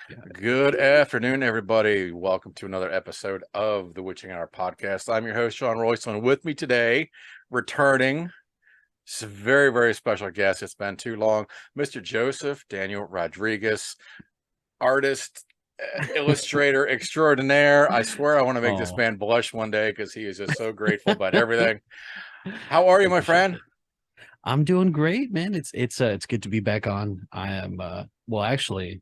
Yeah. Good afternoon, everybody. Welcome to another episode of the Witching Hour podcast. I'm your host, Sean Royce, with me today, returning, it's a very, very special guest. It's been too long, Mr. Joseph Daniel Rodriguez, artist, illustrator extraordinaire. I swear I want to make this Oh, man blush one day because he is just so grateful about everything. How are I you, my appreciate friend? that. I'm doing great, man. It's good to be back on. I am well actually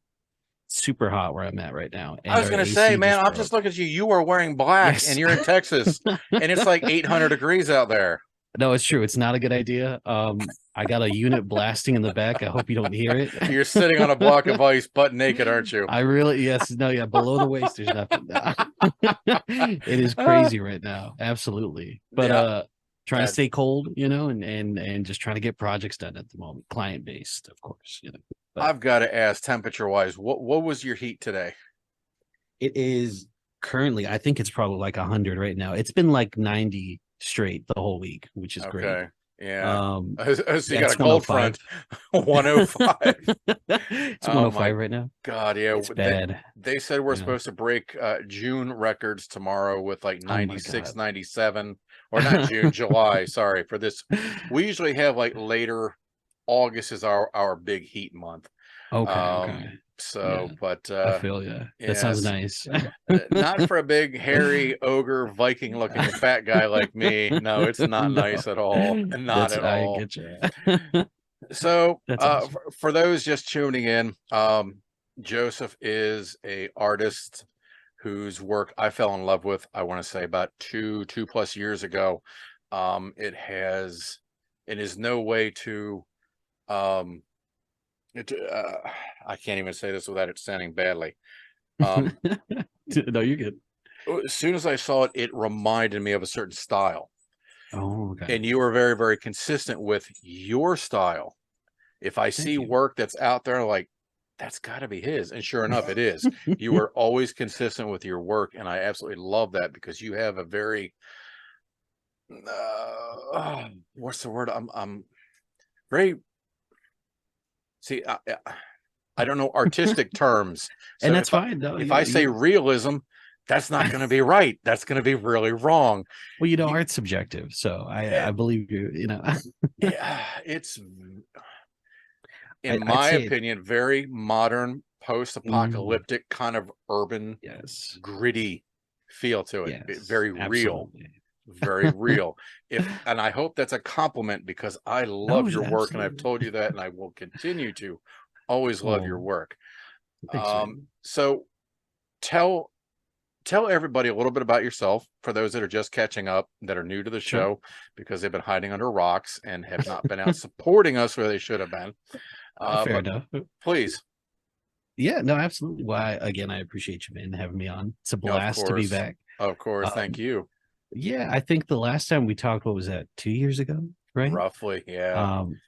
super hot where I'm at right now, I and was our gonna say, AC man, just I'm just broke. looking at you. You are wearing black and Yes. you're in Texas and it's like 800 degrees out there. No, it's true. It's not a good idea. I got a unit blasting in the back. I hope you don't hear it. You're sitting on a block of ice, butt naked, aren't you? I really, yes, no, yeah, below the waist, there's nothing. It is Ah, crazy right now. Absolutely. But yeah, trying to that stay cold, and just trying to get projects done at the moment, client based, of course. But I've got to ask, temperature wise, what was your heat today? it is currently, I think it's probably like 100 right now. It's been like 90 straight the whole week, which is great. Okay, yeah. Um, So you yeah, got a it's cold 105. front, 105. It's Oh 105 my right now. God, yeah. It's bad. They said we're Yeah. supposed to break June records tomorrow with like Oh my 96, God. 97, or not June, July. Sorry for this. We usually have like later August is our big heat month. Okay, Um, okay. Yeah, so, but I feel yeah. That sounds yes, nice. not for a big, hairy, ogre, Viking-looking fat guy like me. No, it's not No, nice at all. Not that's at I all. get you. So, That's awesome. for those just tuning in, Joseph is a artist whose work I fell in love with. I want to say about two plus years ago. It has, it is no way to, um, it, I can't even say this without it sounding badly. Um, No, you're good. as soon as I saw it, it reminded me of a certain style. Oh, okay. And you are very, very consistent with your style. If I see Thank you. work that's out there, like, that's got to be his. And sure enough, it is. You are always consistent with your work. And I absolutely love that because you have a very, what's the word? I'm very, see, I don't know artistic terms. And So that's fine. No, if I say realism, that's not going to be right. That's going to be really wrong. well, You, art's subjective, so eh, I believe you. yeah, it's in I'd my say it. opinion, very modern, Mm, post-apocalyptic kind of urban, yes, gritty feel to it. yes, Very real, absolutely. very real. If and I hope that's a compliment because I No, love it's your work, and I've absolutely. told you that, and I will continue to always love your Oh, work. thanks, man. So tell tell everybody a little bit about yourself for those that are just catching up, that are new to the Sure. show because they've been hiding under rocks and have not been out supporting us where they should have been. Fair But enough. please. Yeah, no, absolutely. Well, again, I appreciate you, man, having me on. It's a Of blast to be course. back. Of course. Thank Um, you. yeah, I think the last time we talked, what was that, 2 years ago, right? Roughly. Yeah. Um,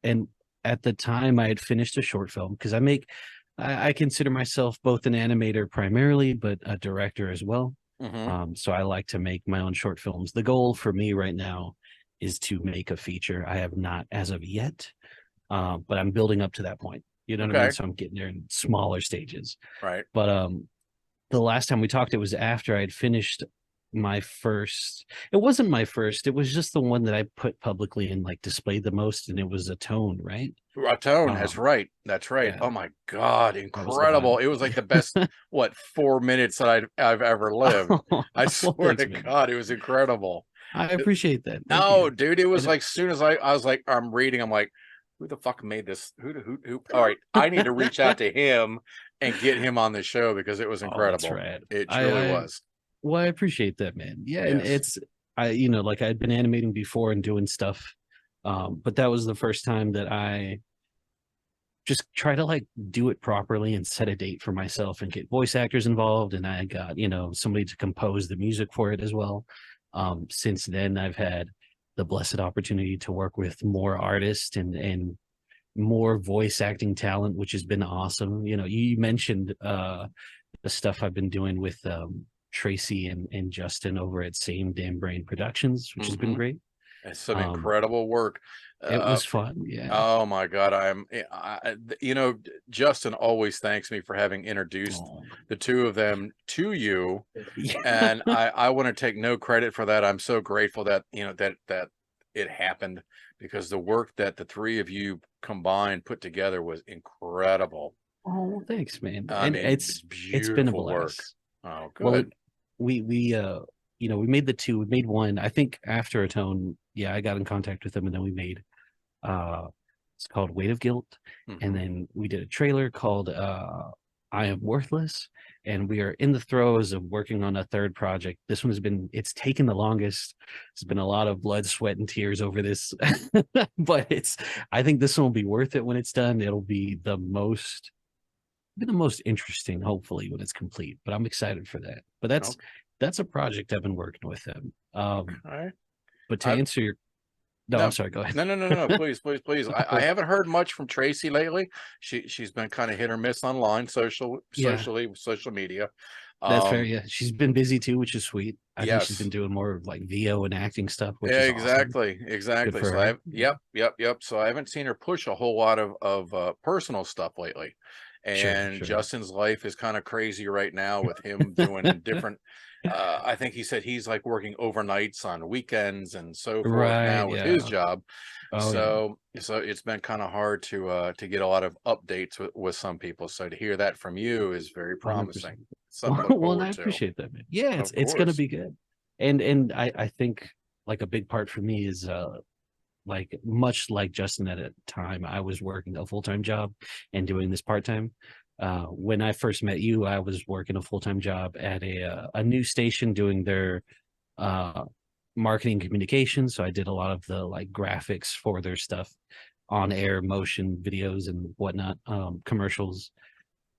and at the time, I had finished a short film because I consider myself both an animator primarily, but a director as well. Hmm. So I like to make my own short films. The goal for me right now is to make a feature. I have not as of yet, but I'm building up to that point. You know what I mean? Okay. So I'm getting there in smaller stages. Right. But the last time we talked, it was after I had finished my first. It wasn't my first. It was just the one that I put publicly and like displayed the most, and it was a tone, right? Raton. That's Um, right. That's right. yeah, Oh my God. that was the vibe. Incredible. It was like the best, what, 4 minutes that I've ever lived. Oh, I well, swear thanks, to man. God, it was incredible. I It- appreciate that. Thank no, you. dude, it was And like as soon as I was like, I'm reading, I'm like, who the fuck made this? Who? All right. I need to reach out to him and get him on the show because it was oh, that's incredible. rad. It truly I was. well, I appreciate that, man. Yeah, and Yes. it's like I'd been animating before and doing stuff, but that was the first time that I just try to like do it properly and set a date for myself and get voice actors involved. And I got, somebody to compose the music for it as well. Since then, I've had the blessed opportunity to work with more artists and more voice acting talent, which has been awesome. You mentioned the stuff I've been doing with Tracy and Justin over at Same Damn Brain Productions, which has been Hmm. great. It's some Um, incredible work. it was fun. Yeah. Oh my God, you know, Justin always thanks me for having introduced Oh, the two of them to you, yeah. and I want to take no credit for that. I'm so grateful that that it happened, because the work that the three of you combined put together was incredible. Oh, well, thanks, man. I And mean, it's been a beautiful work. blast. Oh, Well, good. we you know, we made the two, we made one. I think after Atone, yeah, I got in contact with them and then we made uh it's called Weight of Guilt. And Hmm. then we did a trailer called I Am Worthless. And we are in the throes of working on a third project. This one's been, it's taken the longest. It's been a lot of blood, sweat, and tears over this. But it's, I think this one will be worth it when it's done. It'll be the most interesting, hopefully, when it's complete. But I'm excited for that. But Okay. that's a project I've been working with them. Okay. But to I answer your, no, I'm No, sorry, go ahead. no. Please, please, please. I haven't heard much from Tracy lately. She's been kind of hit or miss online, Yeah, social media. that's fair. Um, Yeah, she's been busy too, which is sweet. I think she's been yes, doing more of like VO and acting stuff, which is awesome. exactly, Good exactly. for So her. yep. So I haven't seen her push a whole lot of personal stuff lately. Sure, And sure. Justin's life is kind of crazy right now with him doing different. I think he said he's like working overnights on weekends and so forth Right. now with his Yeah. job. Oh yeah. So it's been kind of hard to get a lot of updates with some people. So to hear that from you is very 100%. promising. Something to look Well, and I forward to. appreciate that, man. Yeah, Of it's gonna course. be good. And I think like a big part for me is like much like Justin at a time, I was working a full-time job and doing this part-time. When I first met you, I was working a full-time job at a news station doing their uh marketing communications. So I did a lot of the like graphics for their stuff, on air motion videos and whatnot, commercials.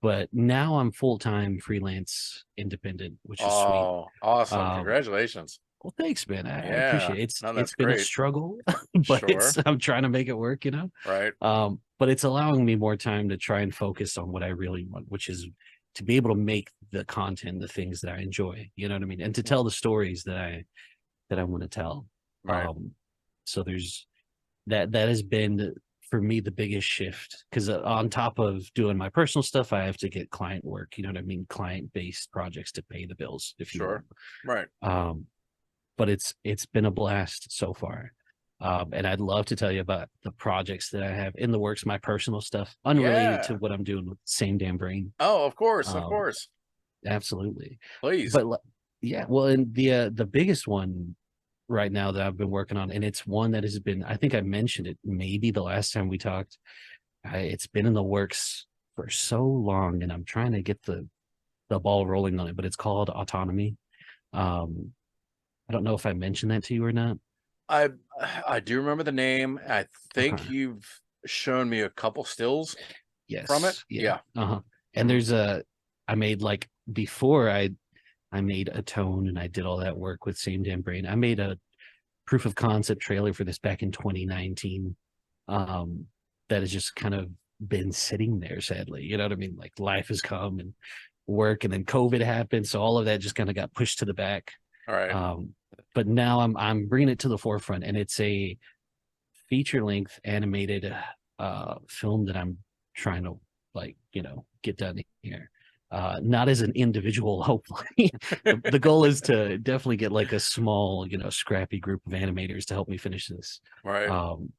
But now I'm full-time freelance independent, which is sweet. Oh, awesome. Um, Congratulations. well, thanks, man. I Yeah. appreciate it. No, It's that's been a great. struggle, but Sure. I'm trying to make it work, you know. Right. But it's allowing me more time to try and focus on what I really want, which is to be able to make the content, the things that I enjoy, you know what I mean, and to tell the stories that I want to tell. Right. Um, so there's that has been for me the biggest shift, because on top of doing my personal stuff, I have to get client work, you know what I mean, client based projects to pay the bills, if you will. Sure. Right. But it's been a blast so far. And I'd love to tell you about the projects that I have in the works, my personal stuff, unrelated to Yeah. what I'm doing with Same Damn Brain. Oh, of course. Of Um, course. absolutely. Please. But yeah, well, and the biggest one right now that I've been working on, and it's one that has been, I think I mentioned it maybe the last time we talked. It's been in the works for so long, and I'm trying to get the ball rolling on it, but it's called Autonomy. Um, I don't know if I mentioned that to you or not. I I do remember the name. I think Okay. you've shown me a couple stills from it. Yes. Yeah. Yeah. Uh-huh. And Hmm. there's I made like before I made Atone and I did all that work with Same Damn Brain. I made a proof of concept trailer for this back in 2019. Um, that has just kind of been sitting there, sadly. You know what I mean? Like life has come and work, and then COVID happened. So all of that just kind of got pushed to the back. All right. Um, but now I'm bringing it to the forefront, and it's a feature length animated film that I'm trying to, like, you know, get done here. Not as an individual, hopefully. The goal is to definitely get like a small, you know, scrappy group of animators to help me finish this. Right. Um,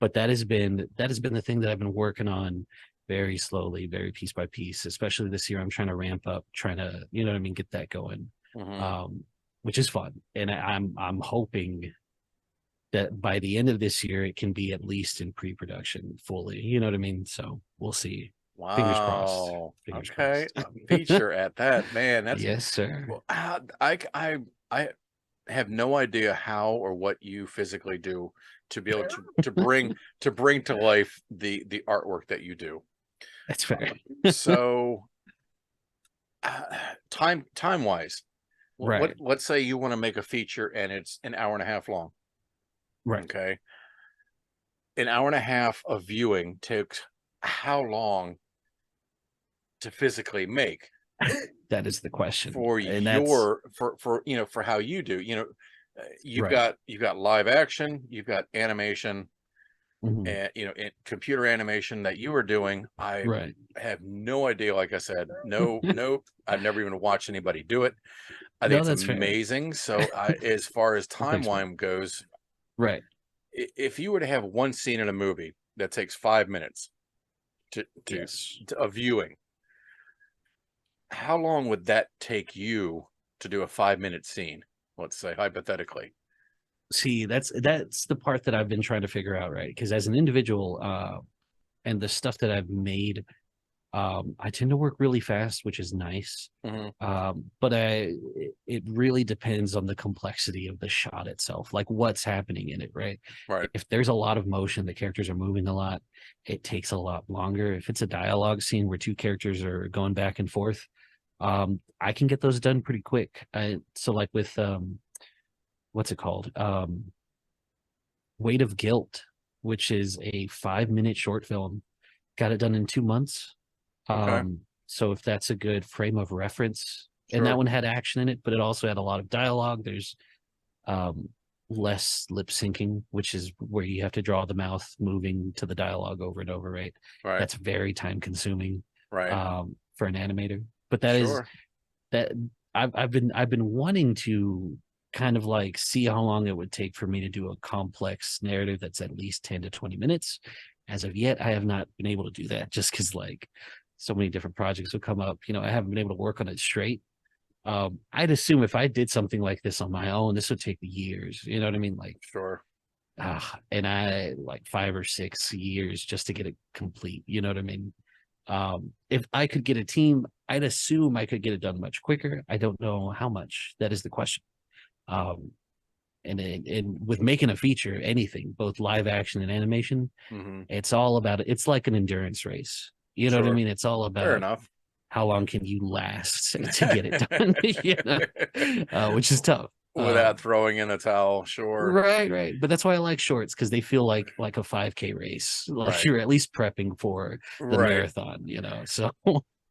but that has been the thing that I've been working on very slowly, very piece by piece. Especially this year, I'm trying to ramp up, trying to, you know what I mean, get that going, Hmm. um, which is fun. And I'm hoping that by the end of this year, it can be at least in pre-production fully. You know what I mean? So we'll see. Fingers crossed. Wow. Fingers Okay. crossed. A feature at that, man. That's Yes, sir. well, I have no idea how or what you physically do to be able to bring to life the artwork that you do. That's fair. So uh, time wise, Right. let's say you want to make a feature and it's an hour and a half long. Right. Okay, an hour and a half of viewing takes how long to physically make That is the question. for And that's your for you know for how you do, you know, Right. You've got live action, you've got animation, Mhm. and computer animation that you were doing. I Right. have no idea. Like I said, no, I've never even watched anybody do it. I think No, it's that's fair. amazing. So, as far as Well, thanks, man. timeline goes, Right. if you were to have one scene in a movie that takes 5 minutes to, Yes. to a viewing, how long would that take you to do a 5 minute scene? Let's say hypothetically. See, that's the part that I've been trying to figure out, right? Because as an individual, and the stuff that I've made, I tend to work really fast, which is nice. Hmm. But it really depends on the complexity of the shot itself, like what's happening in it, right? Right. If there's a lot of motion, the characters are moving a lot, it takes a lot longer. If it's a dialogue scene where two characters are going back and forth, I can get those done pretty quick. So like with what's it called? Weight of Guilt, which is a 5 minute short film. Got it done in 2 months. Okay. So if that's a good frame of reference, and that Sure. one had action in it, but it also had a lot of dialogue. There's um less lip syncing, which is where you have to draw the mouth moving to the dialogue over and over, right? Right. That's very time consuming Right. for an animator. But that is Sure. that I've been wanting to kind of like see how long it would take for me to do a complex narrative that's at least 10 to 20 minutes. As of yet, I have not been able to do that just because like so many different projects will come up. I haven't been able to work on it straight. I'd assume if I did something like this on my own, this would take years. You know what I mean? Like, Sure. and I like 5 or 6 years just to get it complete. You know what I mean? If I could get a team, I'd assume I could get it done much quicker. I don't know how much. That is the question. Um, and with making a feature, anything, both live action and animation, Hmm. it's all about it. It's like an endurance race. You know what I Sure. mean? It's all Fair about enough. how long can you last to get it done, which is tough. Without throwing in a towel. Sure. Right, right. But that's why I like shorts because they feel like a 5K race. Like Right. you're at least prepping for the Right. marathon. So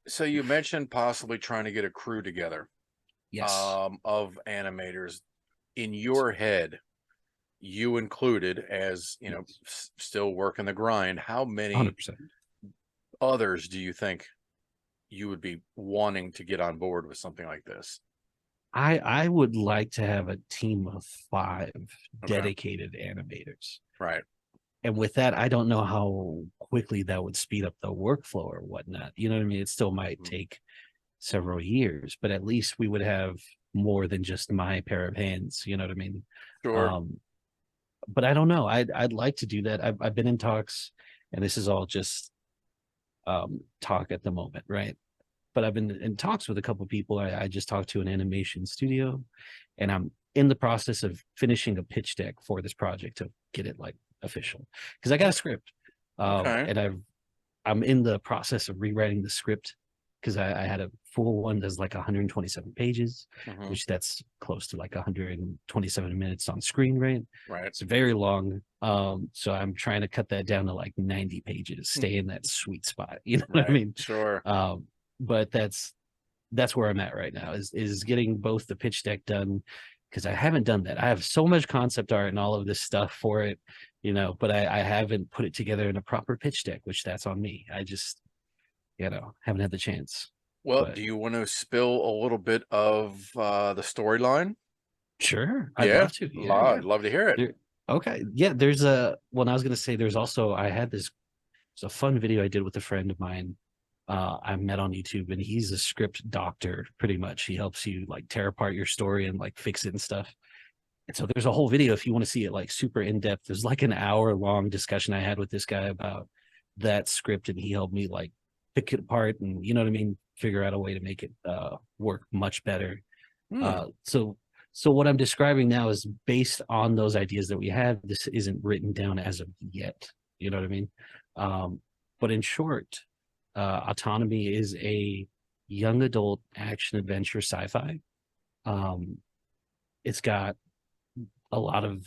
So you mentioned possibly trying to get a crew together, yes, of animators. In your head, you included, as still working the grind, how many 100%. others do you think you would be wanting to get on board with something like this? I would like to have a team of 5 Okay. dedicated animators. Right. And with that, I don't know how quickly that would speed up the workflow or whatnot. You know what I mean? It still might Mhm. take several years, but at least we would have more than just my pair of hands. You know what I mean? Sure. Um, but I don't know. I'd like to do that. I've been in talks, and this is all just talk at the moment, right? But I've been in talks with a couple of people. I just talked to an animation studio, and I'm in the process of finishing a pitch deck for this project to get it like official because I got a script, Okay. and I'm in the process of rewriting the script because I had a full one that's like 127 pages, Hmm. which that's close to like 127 minutes on screen, right? Right. It's very long. So I'm trying to cut that down to like 90 pages, stay in that sweet spot. You know what I Right. mean? Sure. But that's where I'm at right now is getting both the pitch deck done because I haven't done that. I have so much concept art and all of this stuff for it, but I haven't put it together in a proper pitch deck, which that's on me. I just, haven't had the chance. Well, But do you want to spill a little bit of the storyline? sure, I'd Yeah. love to. Yeah, yeah. I'd love to hear it. There, okay. Yeah, there's a well, I was gonna say there's also I had this it's a fun video I did with a friend of mine I met on YouTube, and he's a script doctor pretty much. He helps you like tear apart your story and like fix it and stuff. And so there's a whole video if you want to see it like super in depth. There's like an hour long discussion I had with this guy about that script, and he helped me like pick it apart and you know what I mean, figure out a way to make it work much better. Hmm. So what I'm describing now is based on those ideas that we had. This isn't written down as of yet. You know what I mean? But in short, Autonomy is a young adult action adventure sci-fi. Um, it's got a lot of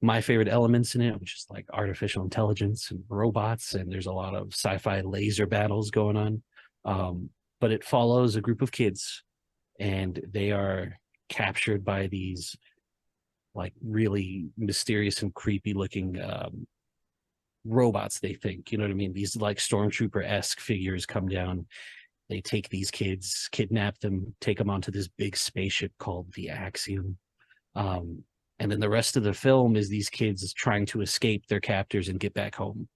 my favorite elements in it, which is like artificial intelligence and robots, and there's a lot of sci-fi laser battles going on. But it follows a group of kids, and they are captured by these like really mysterious and creepy looking robots, they think, you know what I mean? These like stormtrooper-esque figures come down. They take these kids, kidnap them, take them onto this big spaceship called the Axiom. Um, and then the rest of the film is these kids trying to escape their captors and get back home.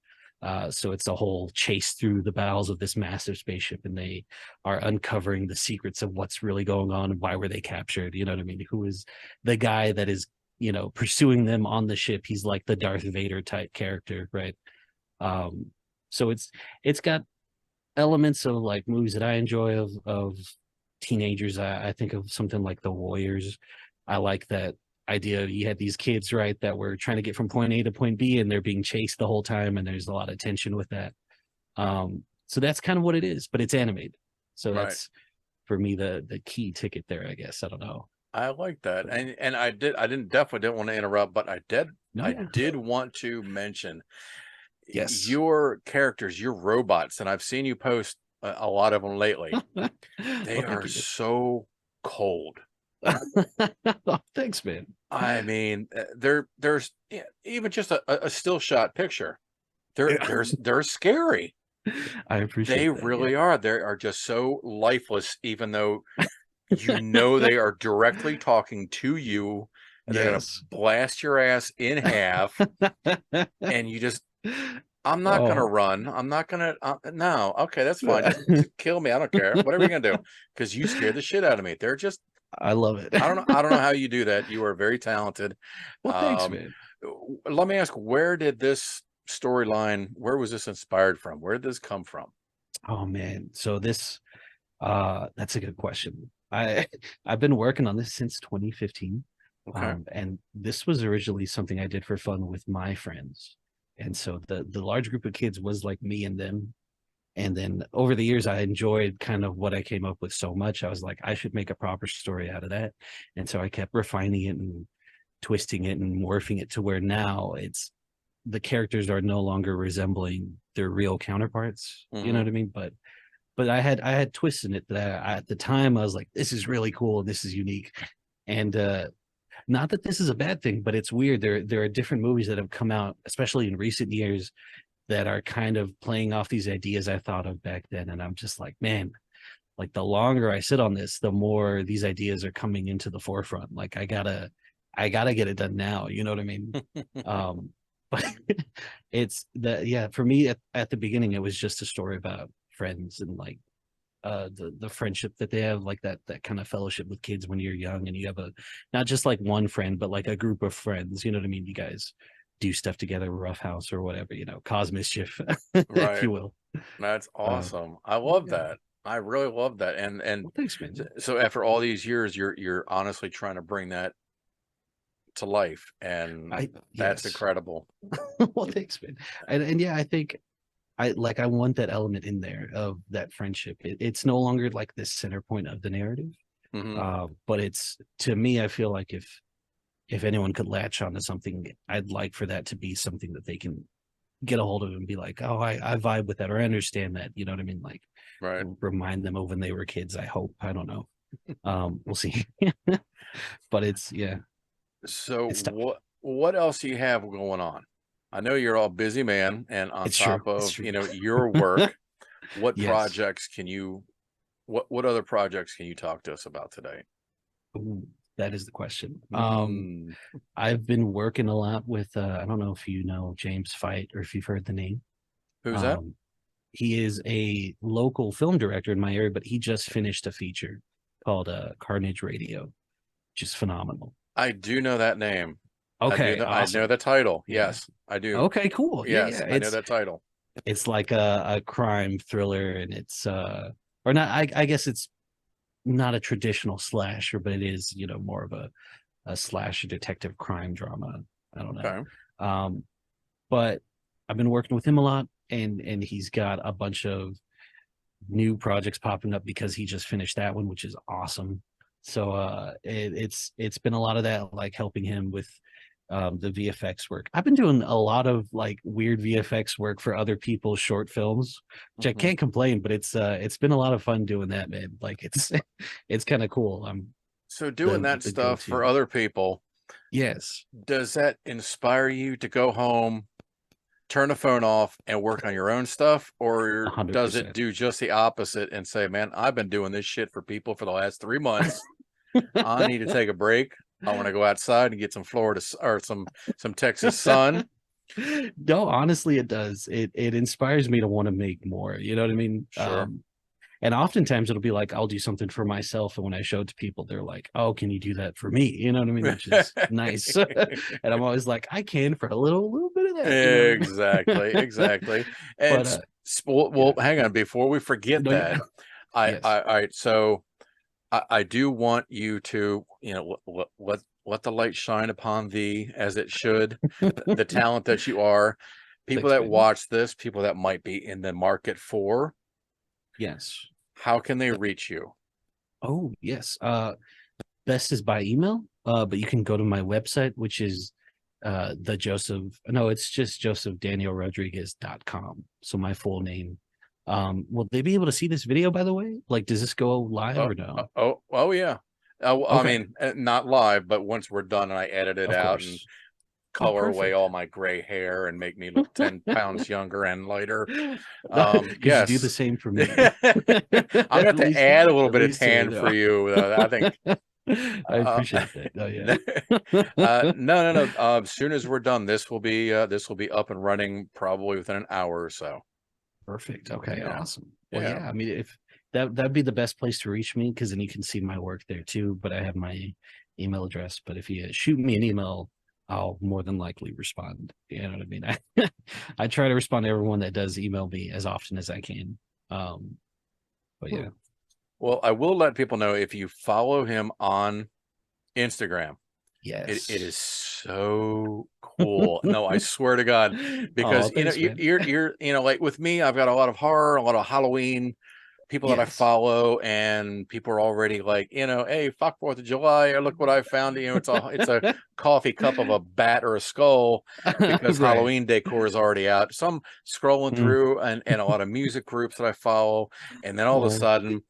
So it's a whole chase through the bowels of this massive spaceship, and they are uncovering the secrets of what's really going on and why were they captured. You know what I mean? Who is the guy that is, you know, pursuing them on the ship? He's like the Darth Vader type character, right? Um, so it's got elements of like movies that I enjoy of teenagers. I think of something like The Warriors. I like that idea. You had these kids, right, that were trying to get from point A to point B, and they're being chased the whole time, and there's a lot of tension with that. So that's kind of what it is, but it's animated. So Right. that's for me the key ticket there, I guess. I don't know. I like that. And I definitely didn't want to interrupt, but No, I yeah. did want to mention Yes. your characters, your robots, and I've seen you post a lot of them lately. They Well, thank are you. so cold. Oh, thanks, man. I mean, there's even just a still shot picture. They're scary. I They appreciate that. Yeah. really are. They are just so lifeless, even though you know they are directly talking to you, and they're gonna Yes. blast your ass in half, and you just, I'm not gonna Oh, run. I'm not gonna. No, okay, that's fine. Just kill me. I don't care. Whatever you're gonna do, because you scared the shit out of me. They're just. I love it. I don't know. I don't know how you do that. You are very talented. Well, thanks, Um, man. Let me ask, where did this storyline? Where was this inspired from? Where did this come from? Oh man. So this that's a good question. I've been working on this since 2015. Okay. And this was originally something I did for fun with my friends. And so the large group of kids was like me and them. And then over the years, I enjoyed kind of what I came up with so much. I was like, I should make a proper story out of that. And so I kept refining it and twisting it and morphing it to where now it's the characters are no longer resembling their real counterparts. You know Hmm. what I mean? But I had twists in it that at the time I was like, this is really cool and this is unique. And not that this is a bad thing, but it's weird. There are different movies that have come out, especially in recent years, that are kind of playing off these ideas I thought of back then. And I'm just like, man, like the longer I sit on this, the more these ideas are coming into the forefront. Like I gotta get it done now. You know what I mean? Um, but it's the yeah, for me at the beginning, it was just a story about friends and like the friendship that they have, like that kind of fellowship with kids when you're young and you have a not just like one friend, but like a group of friends. You know what I mean? You guys do stuff together, rough house or whatever, you know, cause mischief, if Right. you will. That's Uh, awesome. I love yeah. that. I really love that. And Well, thanks, man. so after all these years, you're honestly trying to bring that to life, and I that's yes. incredible. Well, thanks, man. And yeah, I think I want that element in there of that friendship. It's no longer like this center point of the narrative. Hmm. But it's to me, I feel like if anyone could latch onto something, I'd like for that to be something that they can get a hold of and be like, oh, I vibe with that or I understand that. You know what I mean? Like Right. remind them of when they were kids. I hope. I don't know. We'll see. But it's yeah, So it's tough. what else do you have going on? I know you're all busy man, and on It's true. top It's of, true. your work, what Yes. projects can you what other projects can you talk to us about today? Ooh, that is the question. Mm, I've been working a lot with I don't know if you know James Fight or if you've heard the name. who's that? Um, he is a local film director in my area, but he just finished a feature called Carnage Radio, which is phenomenal. I do know that name. Okay, I know awesome. the title. Yeah. Yes, I do. Okay, cool. Yeah, Yes, yeah. I know that title. It's like a crime thriller, and it's or not. I guess it's not a traditional slasher, but it is more of a slasher detective crime drama. I don't know. Okay. Um, but I've been working with him a lot, and he's got a bunch of new projects popping up because he just finished that one, which is awesome. So it's been a lot of that, like helping him with the VFX work. I've been doing a lot of like weird VFX work for other people's short films, which I Hmm. can't complain, but it's been a lot of fun doing that, man. Like it's it's kind of cool. I'm So doing the that the stuff for go-to. other people, Yes, Does that inspire you to go home, turn the phone off, and work on your own stuff? a Or hundred does it percent. do just the opposite and say, man, I've been doing this shit for people for the last 3 months. I need to take a break. I want to go outside and get some Florida or some Texas sun. No, honestly, it does. It inspires me to want to make more. You know what I mean? Sure. And oftentimes it'll be like I'll do something for myself, and when I show it to people, they're like, "Oh, can you do that for me?" You know what I mean? Which is nice. And I'm always like, "I can for a little bit of that." You know what Exactly, exactly. But And well, yeah, hang on before we forget no, that. yes, All right. So I do want you to, let the light shine upon thee as it should, the talent that you are. People thanks, that man. watch this, people that might be in the market for, Yes. how can they reach you? Oh, yes. Best is by email. But you can go to my website, which is the Joseph. No, it's just josephDanielRodriguez.com. So my full name. Will they be able to see this video, by the way? Like, does this go live Oh, or no? oh yeah. I Okay, mean, not live, but once we're done and I edit it of out and course. Oh, color away perfect. all my gray hair and make me look 10 pounds younger and lighter. Because you do the Yes. same for I'm me. gonna have to add a little At bit of least tan no. for you. I think I uh, appreciate that. Oh no, yeah. no. As soon as we're done, this will be up and running probably within an hour or so. Perfect. Okay, Yeah. awesome. Well, Yeah. yeah, I mean, if that'd be the best place to reach me because then you can see my work there too. But I have my email address. But if you shoot me an email, I'll more than likely respond. You know what I mean? I try to respond to everyone that does email me as often as I can. Um, but Hmm. yeah, Well, I will let people know if you follow him on Instagram. It is yes. so cool. No, I swear to God, Oh, because thanks, man. you're like with me, I've got a lot of horror, a lot of Halloween people that I Yes. follow, and people are already like, hey, fuck 4th of July, or look what I found. It's a coffee cup of a bat or a skull because Right. Halloween decor is already out. So I'm scrolling Mm. through and a lot of music groups that I follow, and then all of a Oh. sudden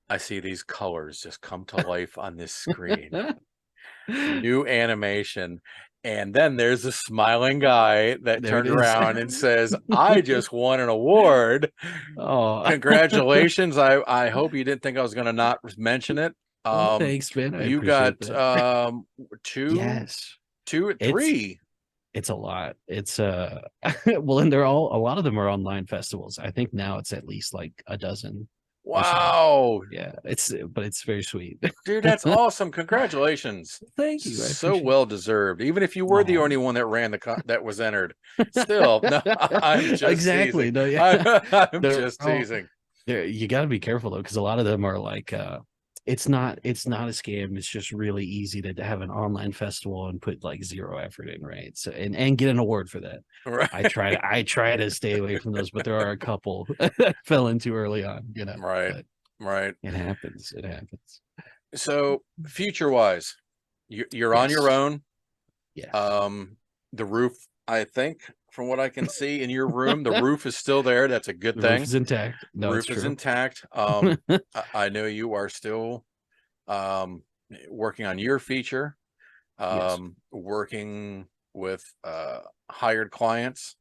I see these colors just come to life on this screen. New animation. And then there's a smiling guy that There it turned is. around and says, I just won an award. Oh. Congratulations. I hope you didn't think I was going to not mention it. Well, thanks, man. I You appreciate got that. two, Yes. two, It's three. it's a lot. It's well, and they're all a lot of them are online festivals. I think now it's at least like a dozen or so. Wow. Yeah, but it's very sweet. Dude, that's awesome. Congratulations. Thank you. I So appreciate well deserved. Even if you it. were the Oh. only one that that was entered. Still, no, I'm just Exactly. teasing. No, yeah. I'm They're just all teasing. you got to be careful though because a lot of them are like it's not a scam. It's just really easy to have an online festival and put like zero effort in, right? So and get an award for that. Right. I try to stay away from those, but there are a couple I fell into early on, Right. but Right. it happens. It happens. So future wise, you're on your Yes. own. Yes. The roof, I think, from what I can see in your room, the roof is still there. That's a good The roof thing. is intact. No, it's Roof is true. intact. I know you are still um working on your feature, Yes. working with hired clients,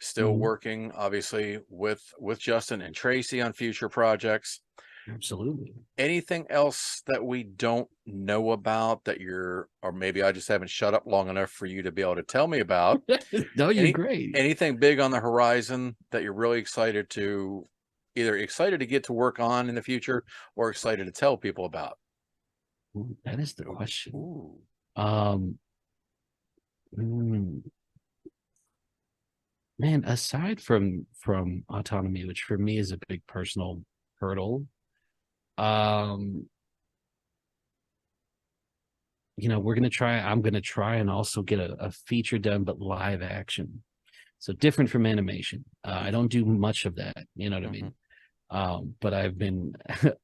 still Mhm. working obviously with Justin and Tracy on future projects. Absolutely. Anything else that we don't know about that or maybe I just haven't shut up long enough for you to be able to tell me about? No, you're Any great. anything big on the horizon that you're really excited to either excited to get to work on in the future or excited to tell people about? Ooh, that is the Ooh, question. ooh. Um, mm, Man, aside from autonomy, which for me is a big personal hurdle, um, I'm gonna try and also get a feature done, but live action. So different from animation. I Mhm, don't do much of that, you know what I mhm. mean? But I've been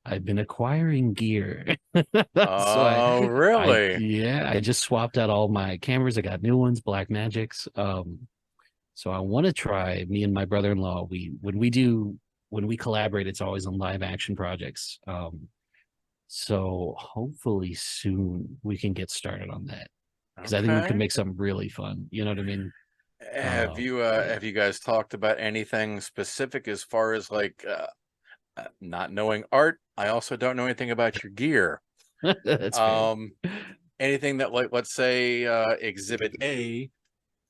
I've been acquiring gear. So Oh, really? I just swapped out all my cameras. I got new ones, Black Magics. So I want to try me and my brother-in-law. When we collaborate, it's always on live action projects. So hopefully soon we can get started on that. because I think we could Okay. make something really fun. You know what I mean? Yeah. Have you guys talked about anything specific as far as like not knowing art? I also don't know anything about your gear. That's fair. Um, anything that, like, let's say exhibit A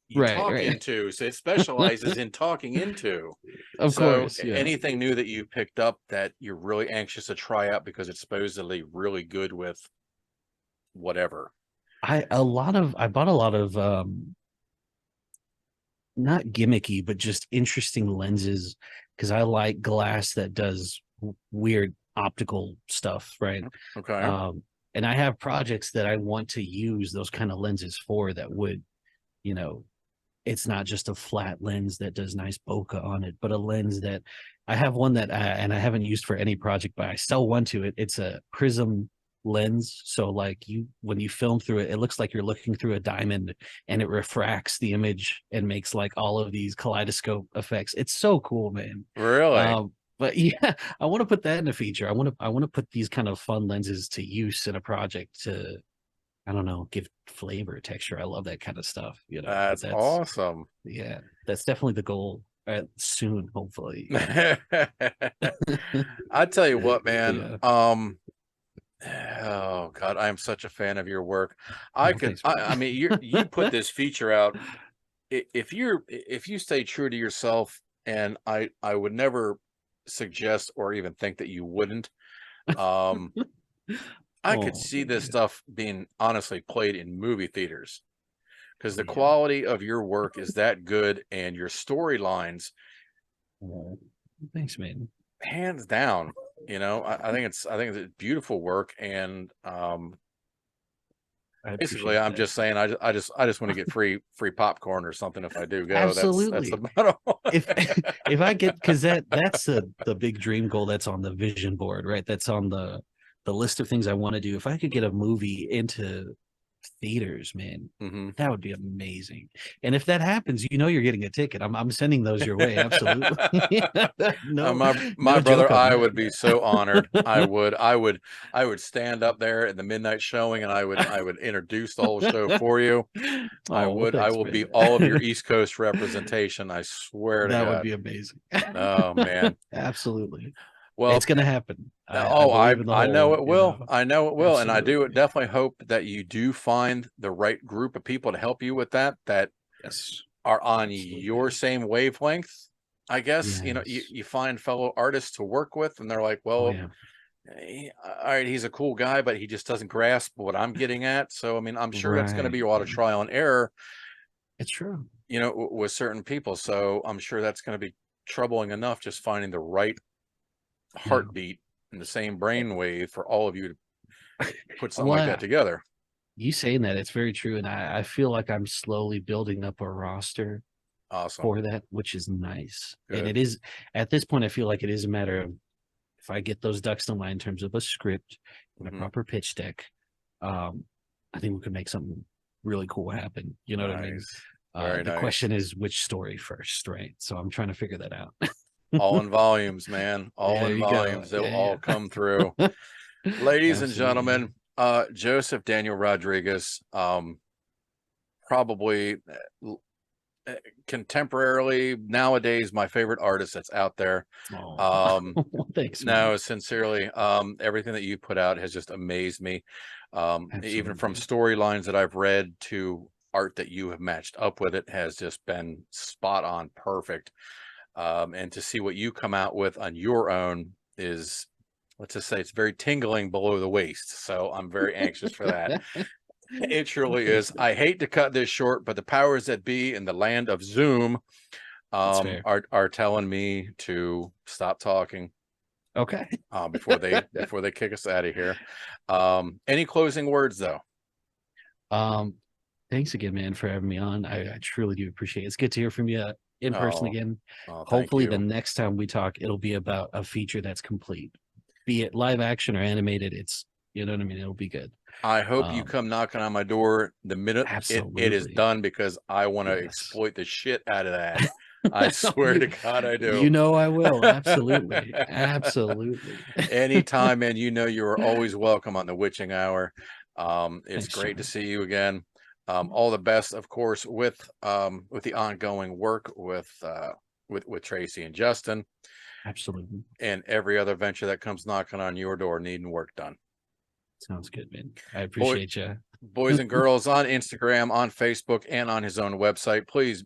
you Right, talk right. into, so it specializes in talking into. Of So course, yeah. anything new that you picked up that you're really anxious to try out because it's supposedly really good with whatever. I bought a lot of not gimmicky, but just interesting lenses because I like glass that does weird optical stuff, right? Okay. Um, and I have projects that I want to use those kind of lenses for that would, you know, it's not just a flat lens that does nice bokeh on it, but a lens that I have one that and I haven't used for any project, but I still want to. It's a prism lens. So like you when you film through it, it looks like you're looking through a diamond and it refracts the image and makes like all of these kaleidoscope effects. It's so cool, man. Really? But yeah, I want to put that in a feature. I want to put these kind of fun lenses to use in a project to I don't know, give flavor, texture. I love that kind of stuff, but That's that's awesome. yeah, that's definitely the goal soon, hopefully. I tell you what, man. Yeah. Oh God, I am such a fan of your work. I Oh, could, thanks, I mean, you put this feature out. If you stay true to yourself, and I would never suggest or even think that you wouldn't. Um, man. I could Oh, see thank this you. stuff being honestly played in movie theaters because Oh, the yeah. quality of your work is that good, and your storylines, Oh, thanks, man. hands down. I think it's beautiful work, and I basically, appreciate I'm that. just saying, I just want to get free popcorn or something if I do go. That's Absolutely. about all. If if I get because that's the big dream goal that's on the vision board, right? That's on the list of things I want to do. If I could get a movie into theaters, man, Hmm. that would be amazing. And if that happens, you're getting a ticket. I'm sending those your way. Absolutely. No, My no brother, joke on I that. would be so honored. I would stand up there at the midnight showing, and I would introduce the whole show for you. Oh, well, I thanks, will be man. all of your East Coast representation. I swear to That would God. be amazing. Oh man. Absolutely. Well, It's gonna happen. I oh, believe in the I know whole, it will. I know it will, and I do absolutely. definitely hope that you do find the right group of people to help you with that. That Yes. are on your Absolutely. same wavelength. I guess, Yes. you find fellow artists to work with, and they're like, Oh well, yeah. all right, he's a cool guy, but he just doesn't grasp what I'm getting at. So, I mean, I'm sure that's going to be Right. a lot of Yeah. trial and error, It's true. with certain people. So I'm sure that's going to be troubling enough, just finding the right Yeah. heartbeat and the same brain wave for all of you to put something like that Well, together. you saying that it's very true, and I feel like I'm slowly building up a roster Awesome. for that, which is nice. And Good. it is at this point, I feel like it is a matter of if I get those ducks in line in terms of a script and a Hmm. proper pitch deck, um, I think we could make something really cool happen. You know what I mean? Nice. Very The nice. question is which story first, right? So I'm trying to figure that out. All in volumes, man. All There in you go. volumes. They'll all Yeah, come through. yeah. Ladies and Absolutely. gentlemen, Joseph Daniel Rodriguez, probably uh, contemporarily nowadays my favorite artist that's out there. Oh, Um, thanks, man. no, sincerely, everything that you put out has just amazed me. Even from Absolutely. storylines that I've read to art that you have matched up with, it has just been spot on perfect. And to see what you come out with on your own is, let's just say, it's very tingling below the waist. So I'm very anxious for that. It truly Thanks, is. man. I hate to cut this short, but the powers that be in the land of Zoom That's fair. are telling me to stop talking Okay. before they kick us out of here. Any closing words though? Um, Thanks again, man, for having me on. I truly do appreciate it. It's good to hear from you in person Oh, again. oh, thank Hopefully, the you. next time we talk, it'll be about a feature that's complete, be it live action or animated. You know what I mean? It'll be good. I hope you Um, come knocking on my door the minute it is Absolutely. done, because I want to Yes. exploit the shit out of that. I swear You to God, I do. you know I will. Absolutely. Absolutely. Anytime, and you are always welcome on the witching hour. It's Thanks, great to John. see you again. All the best, of course, with the ongoing work with Tracy and Justin Absolutely. and every other venture that comes knocking on your door needing work done. Sounds good, man. I appreciate you. Boys and girls on Instagram, on Facebook, and on his own website, please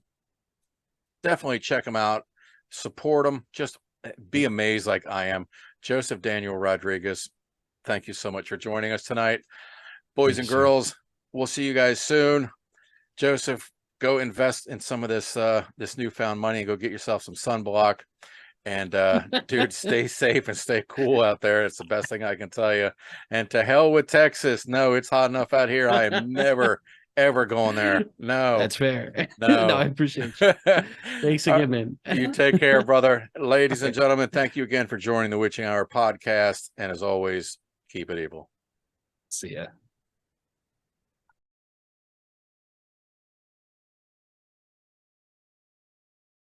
definitely check him out. Support him. Just be amazed like I am. Joseph Daniel Rodriguez, thank you so much for joining us tonight. Boys and girls, we'll see you guys soon. Joseph, go invest in some of this newfound money and go get yourself some sunblock. And dude, stay safe and stay cool out there. It's the best thing I can tell you. And to hell with Texas. No, it's hot enough out here. I am never, ever going there. No. That's fair. No. No, I appreciate you. Thanks again, man. You take care, brother. Ladies and gentlemen, thank you again for joining the Witching Hour podcast. And as always, keep it evil. See ya.